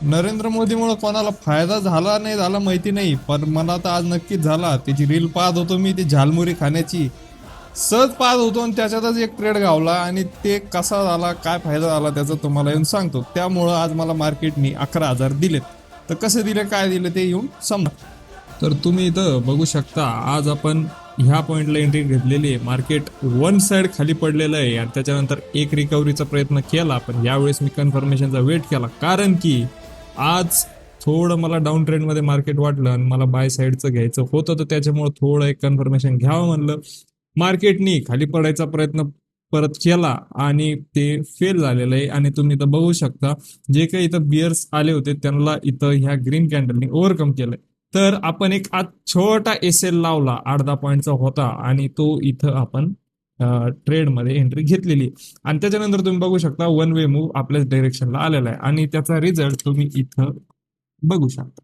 नरेंद्र मोदीमुळे कोणाला फायदा झाला नाही झाला माहिती नाही, पण मला तर आज नक्कीच झाला. त्याची रील पाहत होतो मी, ती झालमुरी खाण्याची सहज पाहत होतो आणि त्याच्यातच एक ट्रेड गावला आणि ते कसा झाला, काय फायदा झाला त्याचा तुम्हाला येऊन सांगतो. त्यामुळं आज मला मार्केटनी 11,000 दिलेत. तर कसे दिले, काय दिले ते येऊन समजा. तर तुम्ही इथं बघू शकता, आज आपण ह्या पॉइंटला एंट्री घेतलेली आहे. मार्केट वन साइड खाली पडलेलं आहे आणि त्याच्यानंतर एक रिकव्हरीचा प्रयत्न केला, पण यावेळेस मी कन्फर्मेशनचा वेट केला, कारण की आज थोडं मला डाऊन ट्रेंडमध्ये मार्केट वाटलं आणि मला बाय साईडचं घ्यायचं होतं, तर त्याच्यामुळे थोडं एक कन्फर्मेशन घ्यावं म्हणलं. मार्केटनी खाली पडायचा प्रयत्न परत केला आणि ते फेल झालेलं आहे. आणि तुम्ही इथं बघू शकता, जे काही इथं बियर्स आले होते त्यांना इथं ह्या ग्रीन कॅन्डलनी ओव्हरकम केलंय. तर आपण एक आज छोटा एल लावला, 8-10 पॉईंटचा होता आणि तो इथं आपण ट्रेडमध्ये एंट्री घेतलेली. आणि त्याच्यानंतर तुम्ही बघू शकता वन वे मूव्ह आपल्याच डायरेक्शनला आलेला आहे आणि त्याचा रिझल्ट तुम्ही इथं बघू शकता.